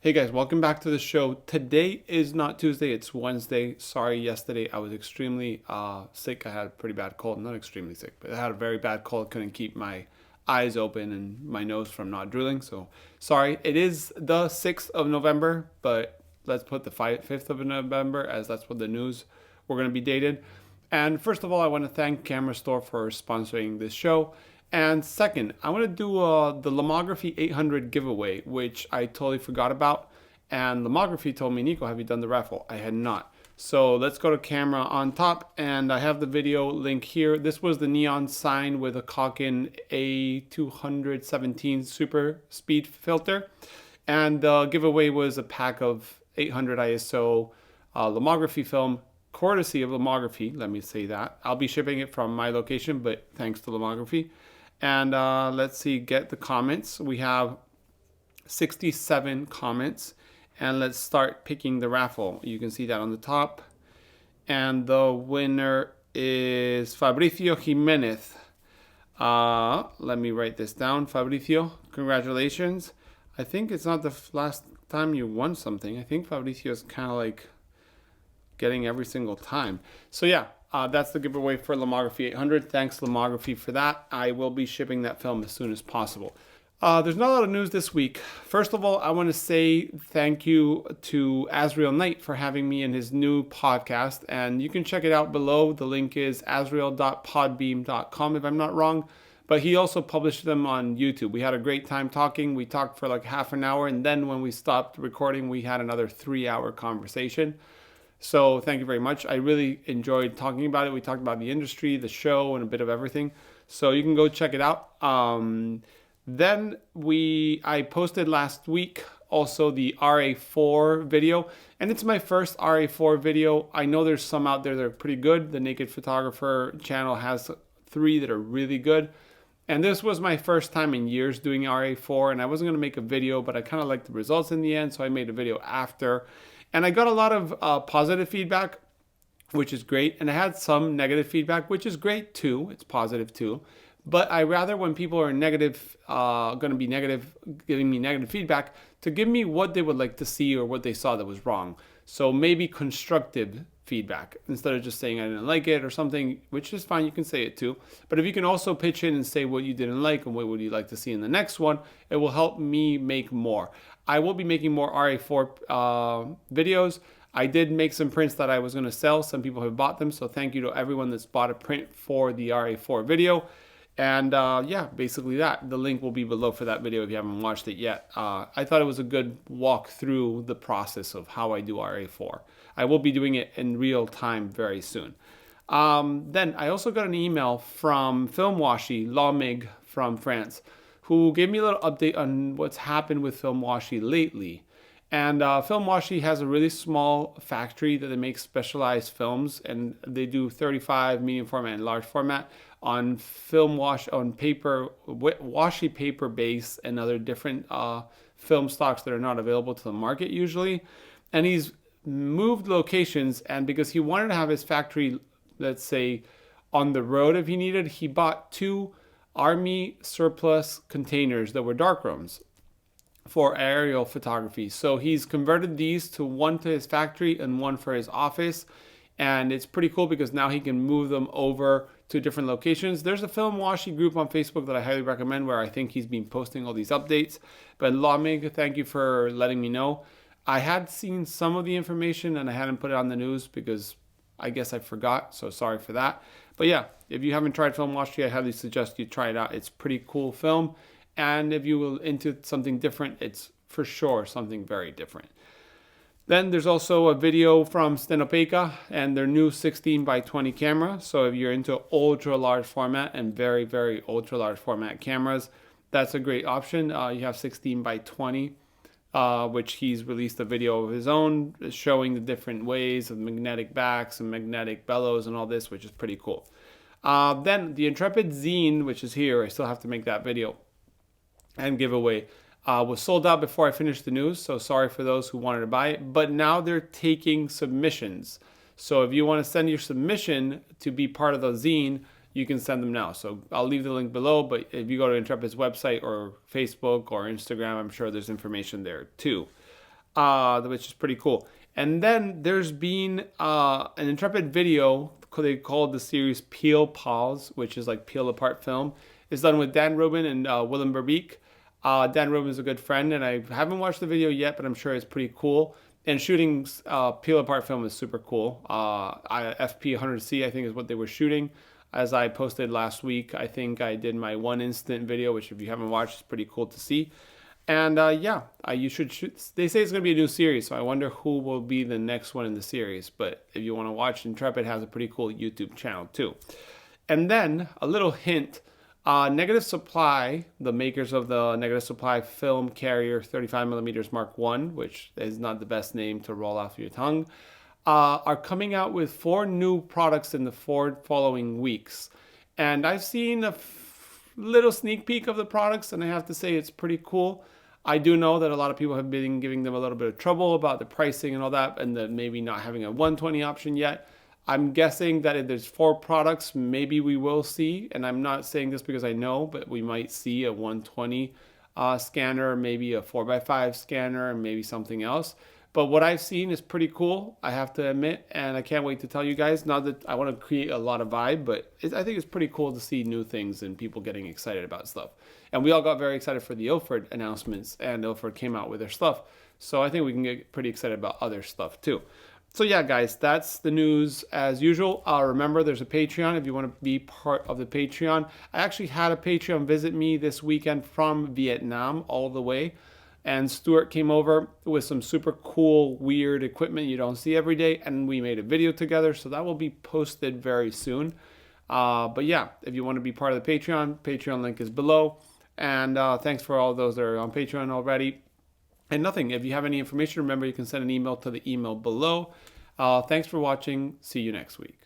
Hey guys, welcome back to the show. Today is not Tuesday, it's Wednesday. Sorry, yesterday I was extremely sick. I had a pretty bad cold. Not extremely sick, but I had a very bad cold. Couldn't keep my eyes open and my nose from not drooling. So sorry. It is the 6th of November, but let's put the 5th of November as that's what the news we're going to be dated. And first of all, I want to thank Camera Store for sponsoring this show. And second, I want to do the Lomography 800 giveaway, which I totally forgot about. And Lomography told me, Nico, have you done the raffle? I had not. So let's go to camera on top. And I have the video link here. This was the neon sign with a Koken A217 super speed filter. And the giveaway was a pack of 800 ISO Lomography film, courtesy of Lomography. Let me say that. I'll be shipping it from my location, but thanks to Lomography. And let's see, get the comments. We have 67 comments. And let's start picking the raffle. You can see that on the top. And the winner is Fabricio Jimenez. Let me write this down. Fabricio, congratulations. I think it's not the last time you won something. I think Fabricio is kind of like getting every single time. So yeah. That's the giveaway for Lomography 800. Thanks, Lomography, for that. I will be shipping that film as soon as possible. There's not a lot of news this week. First of all, I want to say thank you to Azriel for having me in his new podcast. And you can check it out below. The link is azriel.podbeam.com if I'm not wrong. But he also published them on YouTube. We had a great time talking. We talked for like half an hour. And then when we stopped recording, we had another 3-hour conversation. So thank you very much. I really enjoyed talking about it. We talked about the industry, the show, and a bit of everything. So you can go check it out. Then I posted last week also the RA4 video. And it's my first RA4 video. I know there's some out there that are pretty good. The Naked Photographer channel has 3 that are really good. And this was my first time in years doing RA4. And I wasn't going to make a video, but I kind of liked the results in the end. So I made a video after. And I got a lot of positive feedback, which is great. And I had some negative feedback, which is great too. It's positive too. But I rather when people are negative, going to be negative, giving me negative feedback, to give me what they would like to see or what they saw that was wrong. So maybe constructive feedback instead of just saying I didn't like it or something, which is fine. You can say it too. But if you can also pitch in and say what you didn't like and what would you like to see in the next one, it will help me make more. I will be making more RA4 videos. I did make some prints that I was going to sell. Some people have bought them. So thank you to everyone that's bought a print for the RA4 video. And yeah, basically that. The link will be below for that video if you haven't watched it yet. I thought it was a good walk through the process of how I do RA4. I will be doing it in real time very soon. Then I also got an email from Film Washi, Lomo from France, who gave me a little update on what's happened with Film Washi lately. And Film Washi has a really small factory that they make specialized films, and they do 35 medium format and large format on film wash, on paper, washi paper base, and other different film stocks that are not available to the market usually. And he's moved locations, and because he wanted to have his factory, let's say, on the road if he needed, he bought 2 Army surplus containers that were darkrooms for aerial photography. So he's converted these to one to his factory and one for his office. And it's pretty cool because now he can move them over to different locations. There's a Film Washi group on Facebook that I highly recommend where I think he's been posting all these updates. But Lomo, thank you for letting me know. I had seen some of the information and I hadn't put it on the news because I guess I forgot. So sorry for that. But yeah, if you haven't tried Film Washi, I highly suggest you try it out. It's pretty cool film. And if you will into something different, it's for sure something very different. Then there's also a video from Stenopeika and their new 16x20 camera. So if you're into ultra large format and very, very ultra large format cameras, that's a great option. You have 16x20, which he's released a video of his own showing the different ways of magnetic backs and magnetic bellows and all this, which is pretty cool. Then the Intrepid Zine, which is here, I still have to make that video and giveaway, was sold out before I finished the news. So sorry for those who wanted to buy it, but now they're taking submissions. So if you want to send your submission to be part of the zine, you can send them now. So I'll leave the link below, but if you go to Intrepid's website or Facebook or Instagram, I'm sure there's information there too. which is pretty cool. And then there's been an Intrepid video they called the series Peel Pause, which is like peel apart film. It's done with Dan Rubin and Willem Verbeek. Dan Rubin is a good friend, and I haven't watched the video yet, but I'm sure it's pretty cool. And shooting peel apart film is super cool. Fp4, I think, is what they were shooting. As I posted last week, I think I did my one instant video, which if you haven't watched, is pretty cool to see. And you should shoot. They say it's going to be a new series, so I wonder who will be the next one in the series. But if you want to watch, Intrepid has a pretty cool YouTube channel too. And then a little hint, Negative Supply, the makers of the Negative Supply film carrier 35mm Mark I, which is not the best name to roll off your tongue, are coming out with 4 new products in the 4 following weeks. And I've seen a little sneak peek of the products, and I have to say it's pretty cool. I do know that a lot of people have been giving them a little bit of trouble about the pricing and all that, and that maybe not having a 120 option yet. I'm guessing that if there's 4 products, maybe we will see, and I'm not saying this because I know, but we might see a 120 scanner, maybe a 4x5 scanner, and maybe something else. But what I've seen is pretty cool, I have to admit, and I can't wait to tell you guys. Not that I want to create a lot of vibe, but I think it's pretty cool to see new things and people getting excited about stuff. And we all got very excited for the Ilford announcements, and Ilford came out with their stuff. So I think we can get pretty excited about other stuff too. So yeah, guys, that's the news as usual. Remember, there's a Patreon if you want to be part of the Patreon. I actually had a Patreon visit me this weekend from Vietnam all the way. And Stuart came over with some super cool, weird equipment you don't see every day. And we made a video together. So that will be posted very soon. But yeah, if you want to be part of the Patreon link is below. And thanks for all those that are on Patreon already. And nothing, if you have any information, remember you can send an email to the email below. Thanks for watching. See you next week.